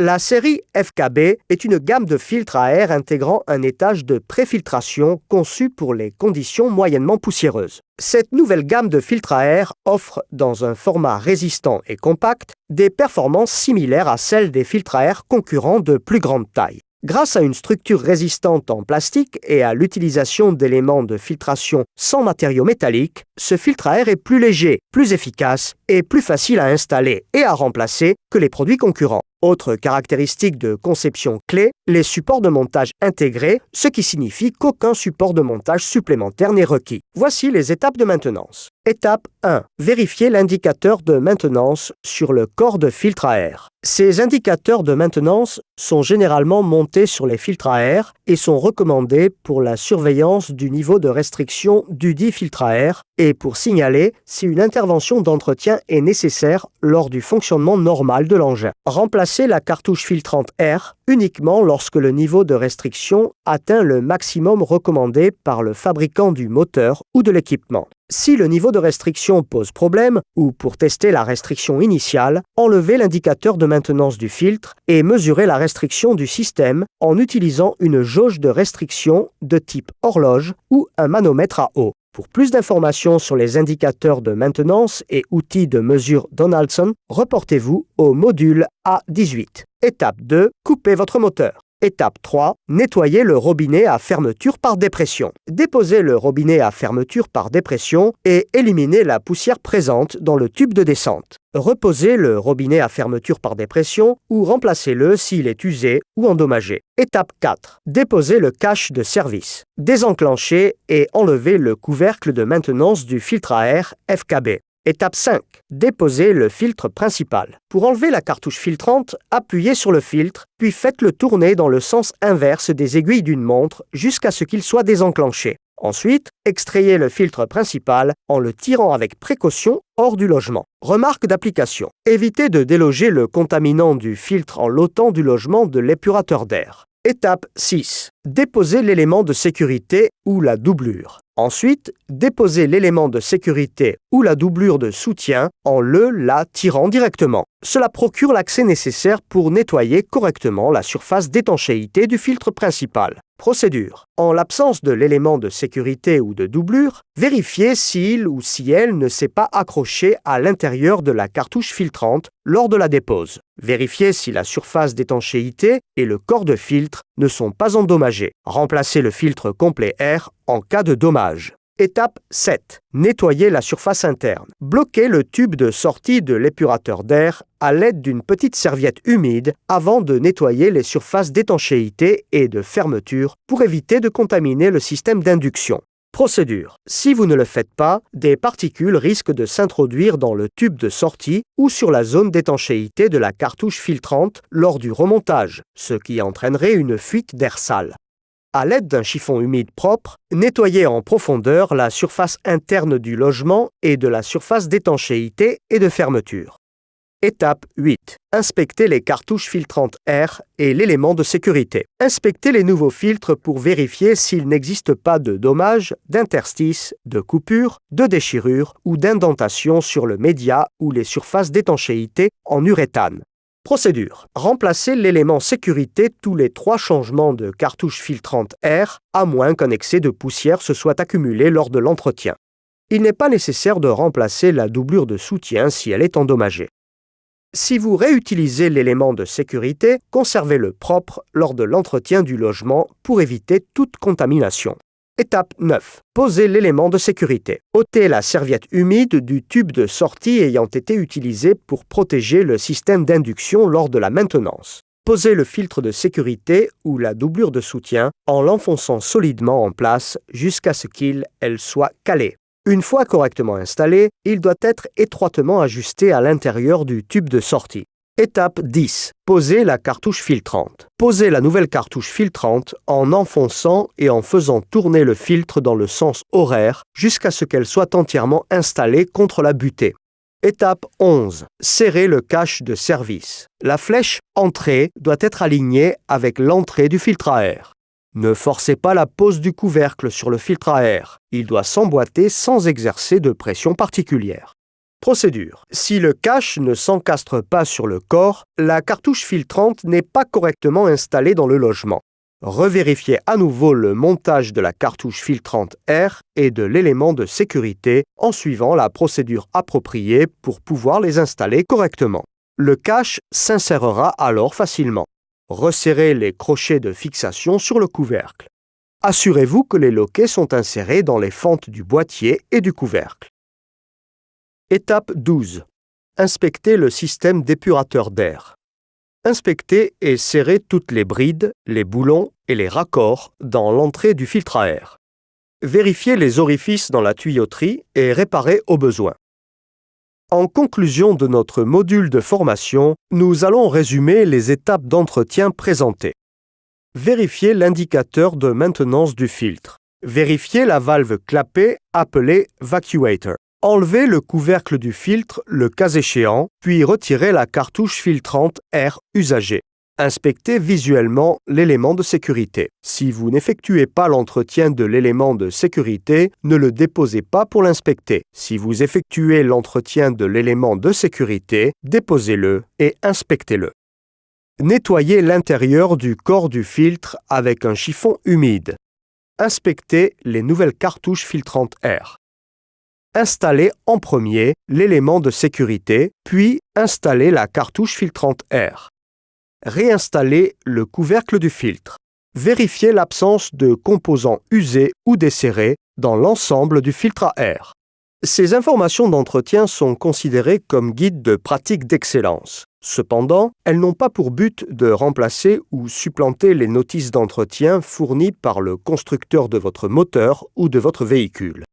La série FKB est une gamme de filtres à air intégrant un étage de préfiltration conçu pour les conditions moyennement poussiéreuses. Cette nouvelle gamme de filtres à air offre, dans un format résistant et compact, des performances similaires à celles des filtres à air concurrents de plus grande taille. Grâce à une structure résistante en plastique et à l'utilisation d'éléments de filtration sans matériaux métalliques, ce filtre à air est plus léger, plus efficace et plus facile à installer et à remplacer que les produits concurrents. Autre caractéristique de conception clé, les supports de montage intégrés, ce qui signifie qu'aucun support de montage supplémentaire n'est requis. Voici les étapes de maintenance. Étape 1. Vérifier l'indicateur de maintenance sur le corps de filtre à air. Ces indicateurs de maintenance sont généralement montés sur les filtres à air et sont recommandés pour la surveillance du niveau de restriction dudit filtre à air et pour signaler si une intervention d'entretien est nécessaire lors du fonctionnement normal de l'engin. Remplacez la cartouche filtrante air uniquement lorsque le niveau de restriction atteint le maximum recommandé par le fabricant du moteur ou de l'équipement. Si le niveau de restriction pose problème, ou pour tester la restriction initiale, enlevez l'indicateur de maintenance du filtre et mesurez la restriction du système en utilisant une jauge de restriction de type horloge ou un manomètre à eau. Pour plus d'informations sur les indicateurs de maintenance et outils de mesure Donaldson, reportez-vous au module A18. Étape 2. Coupez votre moteur. Étape 3. Nettoyez le robinet à fermeture par dépression. Déposez le robinet à fermeture par dépression et éliminez la poussière présente dans le tube de descente. Reposez le robinet à fermeture par dépression ou remplacez-le s'il est usé ou endommagé. Étape 4. Déposez le cache de service. Désenclenchez et enlevez le couvercle de maintenance du filtre à air FKB. Étape 5. Déposez le filtre principal. Pour enlever la cartouche filtrante, appuyez sur le filtre, puis faites-le tourner dans le sens inverse des aiguilles d'une montre jusqu'à ce qu'il soit désenclenché. Ensuite, extrayez le filtre principal en le tirant avec précaution hors du logement. Remarque d'application. Évitez de déloger le contaminant du filtre en l'ôtant du logement de l'épurateur d'air. Étape 6. Déposez l'élément de sécurité ou la doublure. Ensuite, déposez l'élément de sécurité ou la doublure de soutien en la tirant directement. Cela procure l'accès nécessaire pour nettoyer correctement la surface d'étanchéité du filtre principal. Procédure. En l'absence de l'élément de sécurité ou de doublure, vérifiez s'il ou si elle ne s'est pas accroché à l'intérieur de la cartouche filtrante lors de la dépose. Vérifiez si la surface d'étanchéité et le corps de filtre ne sont pas endommagés. Remplacez le filtre complet air en cas de dommage. Étape 7. Nettoyez la surface interne. Bloquez le tube de sortie de l'épurateur d'air à l'aide d'une petite serviette humide avant de nettoyer les surfaces d'étanchéité et de fermeture pour éviter de contaminer le système d'induction. Procédure. Si vous ne le faites pas, des particules risquent de s'introduire dans le tube de sortie ou sur la zone d'étanchéité de la cartouche filtrante lors du remontage, ce qui entraînerait une fuite d'air sale. À l'aide d'un chiffon humide propre, nettoyez en profondeur la surface interne du logement et de la surface d'étanchéité et de fermeture. Étape 8. Inspectez les cartouches filtrantes air et l'élément de sécurité. Inspectez les nouveaux filtres pour vérifier s'il n'existe pas de dommages, d'interstices, de coupures, de déchirures ou d'indentation sur le média ou les surfaces d'étanchéité en uréthane. Procédure. Remplacez l'élément sécurité tous les 3 changements de cartouche filtrante air, à moins qu'un excès de poussière se soit accumulé lors de l'entretien. Il n'est pas nécessaire de remplacer la doublure de soutien si elle est endommagée. Si vous réutilisez l'élément de sécurité, conservez-le propre lors de l'entretien du logement pour éviter toute contamination. Étape 9. Posez l'élément de sécurité. Ôtez la serviette humide du tube de sortie ayant été utilisé pour protéger le système d'induction lors de la maintenance. Posez le filtre de sécurité ou la doublure de soutien en l'enfonçant solidement en place jusqu'à ce qu'il/elle soit calé. Une fois correctement installé, il doit être étroitement ajusté à l'intérieur du tube de sortie. Étape 10. Posez la cartouche filtrante. Posez la nouvelle cartouche filtrante en enfonçant et en faisant tourner le filtre dans le sens horaire jusqu'à ce qu'elle soit entièrement installée contre la butée. Étape 11. Serrez le cache de service. La flèche « Entrée » doit être alignée avec l'entrée du filtre à air. Ne forcez pas la pose du couvercle sur le filtre à air. Il doit s'emboîter sans exercer de pression particulière. Procédure. Si le cache ne s'encastre pas sur le corps, la cartouche filtrante n'est pas correctement installée dans le logement. Revérifiez à nouveau le montage de la cartouche filtrante air et de l'élément de sécurité en suivant la procédure appropriée pour pouvoir les installer correctement. Le cache s'insérera alors facilement. Resserrez les crochets de fixation sur le couvercle. Assurez-vous que les loquets sont insérés dans les fentes du boîtier et du couvercle. Étape 12. Inspectez le système d'épurateur d'air. Inspectez et serrez toutes les brides, les boulons et les raccords dans l'entrée du filtre à air. Vérifiez les orifices dans la tuyauterie et réparez au besoin. En conclusion de notre module de formation, nous allons résumer les étapes d'entretien présentées. Vérifiez l'indicateur de maintenance du filtre. Vérifiez la valve clapée appelée vacuator. Enlevez le couvercle du filtre le cas échéant, puis retirez la cartouche filtrante air usagée. Inspectez visuellement l'élément de sécurité. Si vous n'effectuez pas l'entretien de l'élément de sécurité, ne le déposez pas pour l'inspecter. Si vous effectuez l'entretien de l'élément de sécurité, déposez-le et inspectez-le. Nettoyez l'intérieur du corps du filtre avec un chiffon humide. Inspectez les nouvelles cartouches filtrantes air. Installez en premier l'élément de sécurité, puis installez la cartouche filtrante air. Réinstallez le couvercle du filtre. Vérifiez l'absence de composants usés ou desserrés dans l'ensemble du filtre à air. Ces informations d'entretien sont considérées comme guides de pratique d'excellence. Cependant, elles n'ont pas pour but de remplacer ou supplanter les notices d'entretien fournies par le constructeur de votre moteur ou de votre véhicule.